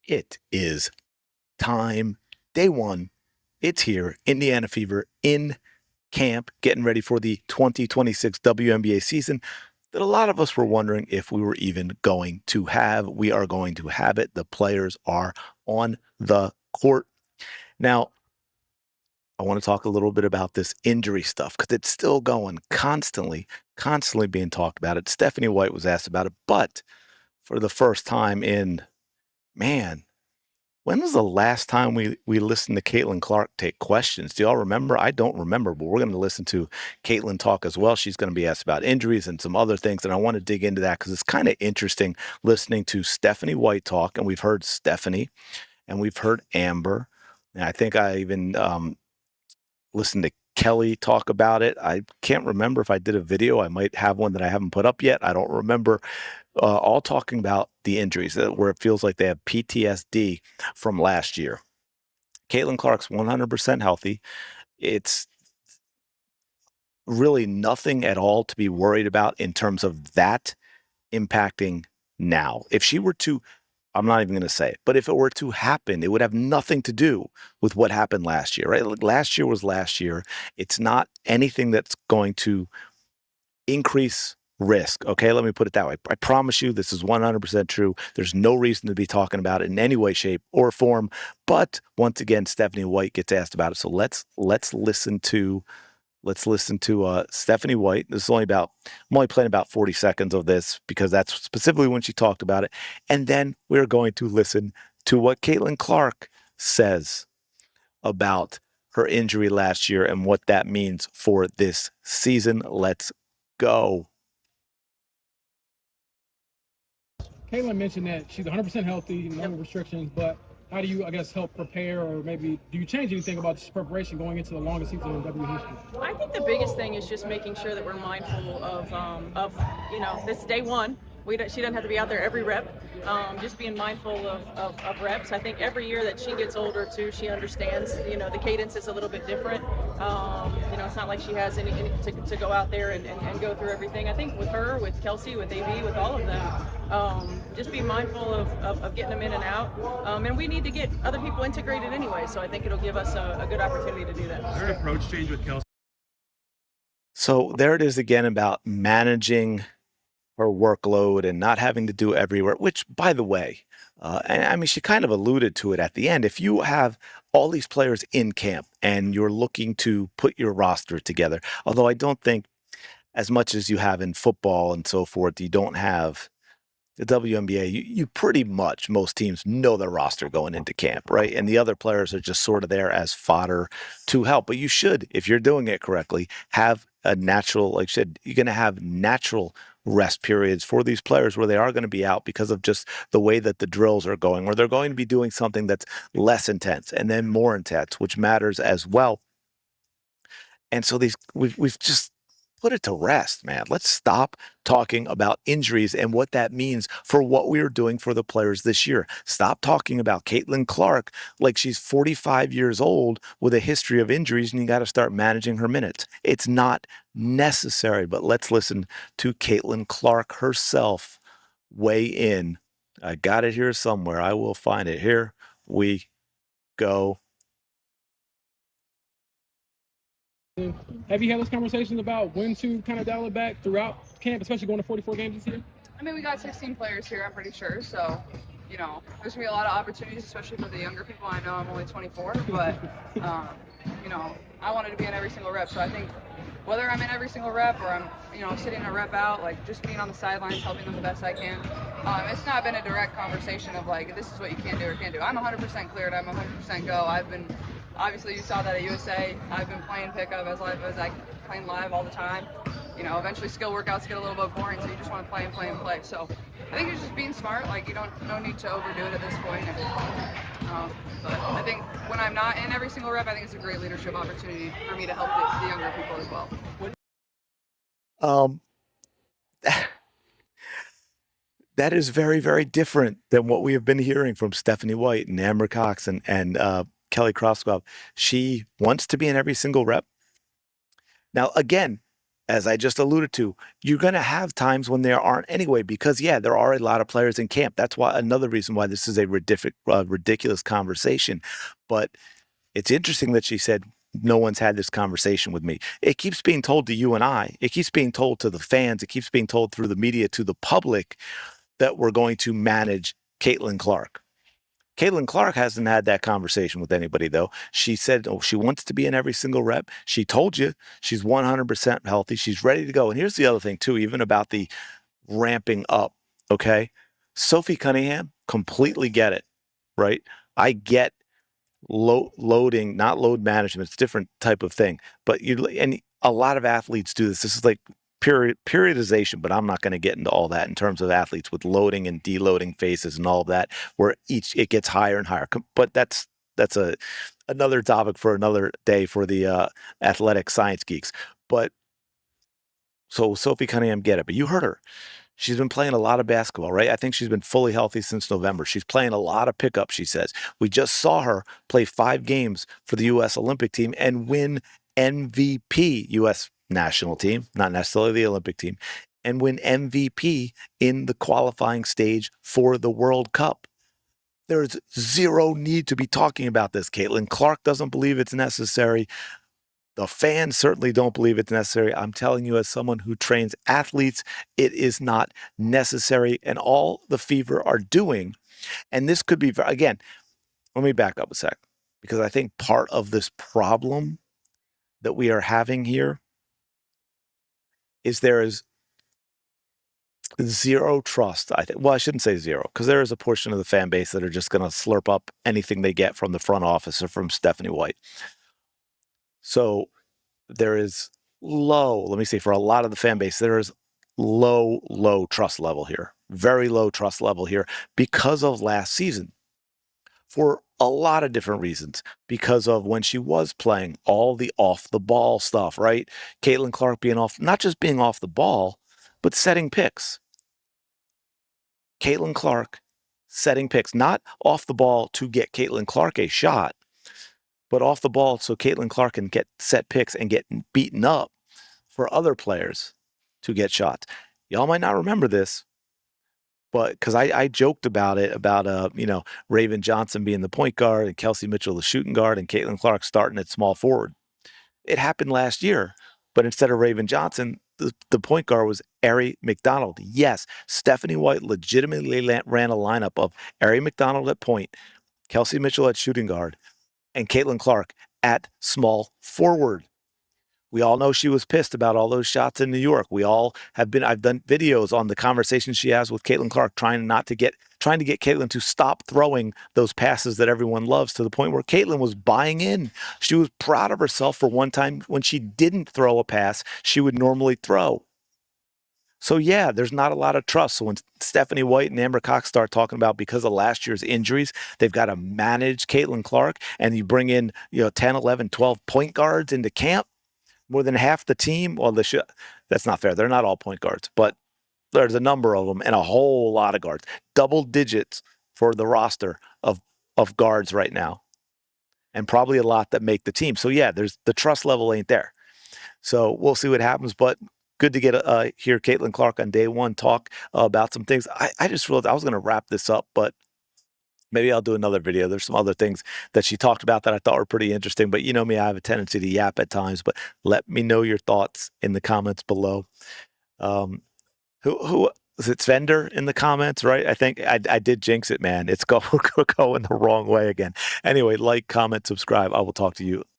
It is time. Day one. It's here. Indiana Fever in camp, getting ready for the 2026 WNBA season that a lot of us were wondering if we were even going to have. We are going to have it. The players are on the court. Now, I want to talk a little bit about this injury stuff because it's still going constantly being talked about it. Stephanie White was asked about it, but for the first time in, man, when was the last time we listened to Caitlin Clark take questions? Do y'all remember? I don't remember, but we're going to listen to Caitlin talk as well. She's going to be asked about injuries and some other things, and I want to dig into that because it's kind of interesting listening to Stephanie White talk, and we've heard Stephanie, and we've heard Amber, and I think I even listened to Kelly talk about it. I can't remember if I did a video. I might have one that I haven't put up yet. I don't remember. All talking about the injuries where it feels like they have PTSD from last year. Caitlin Clark's 100% healthy. It's really nothing at all to be worried about in terms of that impacting now. If she were to, I'm not even going to say it, but if it were to happen, it would have nothing to do with what happened last year, right? Like last year was last year. It's not anything that's going to increase risk. Okay, let me put it that way. I promise you this is 100% true. There's no reason to be talking about it in any way, shape, or form. But once again, Stephanie White gets asked about it. So let's listen to Stephanie White. This is I'm only playing about 40 seconds of this because that's specifically when she talked about it. And then we're going to listen to what Caitlin Clark says about her injury last year and what that means for this season. Let's go. Caitlin mentioned that she's 100% healthy, no restrictions, but how do you, I guess, help prepare, or maybe do you change anything about this preparation going into the longest season in W history? I think the biggest thing is just making sure that we're mindful of this day one. She doesn't have to be out there every rep. Just being mindful of reps. I think every year that she gets older too, she understands. The cadence is a little bit different. It's not like she has any to go out there and go through everything. I think with her, with Kelsey, with AB, with all of them, just be mindful of getting them in and out. And we need to get other people integrated anyway. So I think it'll give us a good opportunity to do that. Is there an approach change with Kelsey? So there it is again about managing her workload and not having to do everywhere, which, by the way, and I mean, she kind of alluded to it at the end. If you have all these players in camp and you're looking to put your roster together, although I don't think as much as you have in football and so forth, you don't have the WNBA, you pretty much, most teams know their roster going into camp, right? And the other players are just sort of there as fodder to help. But you should, if you're doing it correctly, have a natural, like I said, you're going to have natural rest periods for these players where they are going to be out because of just the way that the drills are going, or they're going to be doing something that's less intense and then more intense, which matters as well. And so we've just put it to rest, man. Let's stop talking about injuries and what that means for what we are doing for the players this year. Stop talking about Caitlin Clark like she's 45 years old with a history of injuries and you got to start managing her minutes. It's not necessary, but let's listen to Caitlin Clark herself weigh in. I got it here somewhere. I will find it. Here we go. Have you had those conversations about when to kind of dial it back throughout camp, especially going to 44 games this year? I mean, we got 16 players here, I'm pretty sure. So, there's going to be a lot of opportunities, especially for the younger people. I know I'm only 24, but, I wanted to be in every single rep. So I think whether I'm in every single rep or I'm, sitting a rep out, like just being on the sidelines, helping them the best I can. It's not been a direct conversation of like, this is what you can do or can't do. I'm 100% cleared. I'm 100% go. Obviously, you saw that at USA. I've been playing pickup as I playing live all the time. Eventually skill workouts get a little bit boring, so you just want to play and play and play. So I think it's just being smart. Like, no need to overdo it at this point. But I think when I'm not in every single rep, I think it's a great leadership opportunity for me to help the younger people as well. That is very, very different than what we have been hearing from Stephanie White and Amber Cox and Kelly Krauskopf. She wants to be in every single rep. Now, again, as I just alluded to, you're going to have times when there aren't anyway, because yeah, there are a lot of players in camp. That's why another reason why this is a ridiculous conversation. But it's interesting that she said no one's had this conversation with me. It keeps being told to you and I. It keeps being told to the fans. It keeps being told through the media to the public that we're going to manage Caitlin Clark. Caitlin Clark hasn't had that conversation with anybody, though. She said, oh, she wants to be in every single rep. She told you she's 100% healthy. She's ready to go. And here's the other thing, too, even about the ramping up, okay? Sophie Cunningham, completely get it, right? I get loading, not load management. It's a different type of thing. But and a lot of athletes do this. This is like periodization, but I'm not going to get into all that in terms of athletes with loading and deloading phases and all of that, where it gets higher and higher. But that's another topic for another day for the athletic science geeks. But so Sophie Cunningham, get it. But you heard her. She's been playing a lot of basketball, right? I think she's been fully healthy since November. She's playing a lot of pickup, she says. We just saw her play 5 games for the U.S. Olympic team and win MVP, U.S. national team, not necessarily the Olympic team, and win MVP in the qualifying stage for the World Cup. There's zero need to be talking about this. Caitlin Clark doesn't believe it's necessary. The fans certainly don't believe it's necessary. I'm telling you, as someone who trains athletes, it is not necessary. And all the Fever are doing, and this could be, again, let me back up a sec, because I think part of this problem that we are having here is there is zero trust. I think, well, I shouldn't say zero, because there is a portion of the fan base that are just going to slurp up anything they get from the front office or from Stephanie White. So there is let me say, for a lot of the fan base, there is low trust level here, very low trust level here because of last season for a lot of different reasons. Because of when she was playing, all the off the ball stuff, right? Caitlin Clark being off, not just being off the ball, but setting picks. Caitlin Clark setting picks, not off the ball to get Caitlin Clark a shot, but off the ball so Caitlin Clark can get set picks and get beaten up for other players to get shots. Y'all might not remember this, but because I joked about it, about Raven Johnson being the point guard and Kelsey Mitchell the shooting guard and Caitlin Clark starting at small forward. It happened last year, but instead of Raven Johnson, the point guard was Ari McDonald. Yes, Stephanie White legitimately ran a lineup of Ari McDonald at point, Kelsey Mitchell at shooting guard, and Caitlin Clark at small forward. We all know she was pissed about all those shots in New York. I've done videos on the conversations she has with Caitlin Clark, trying to get Caitlin to stop throwing those passes that everyone loves, to the point where Caitlin was buying in. She was proud of herself for one time when she didn't throw a pass she would normally throw. So yeah, there's not a lot of trust. So when Stephanie White and Amber Cox start talking about, because of last year's injuries, they've got to manage Caitlin Clark, and you bring in 10, 11, 12 point guards into camp, more than half the team. Well, that's not fair. They're not all point guards, but there's a number of them and a whole lot of guards. Double digits for the roster of guards right now, and probably a lot that make the team. So yeah, the trust level ain't there. So we'll see what happens. But good to get hear Caitlin Clark on day one talk about some things. I just realized I was going to wrap this up, but maybe I'll do another video. There's some other things that she talked about that I thought were pretty interesting, but you know me, I have a tendency to yap at times. But let me know your thoughts in the comments below. Who is it? Svender in the comments, right? I think I did jinx it, man. It's going the wrong way again. Anyway, like, comment, subscribe. I will talk to you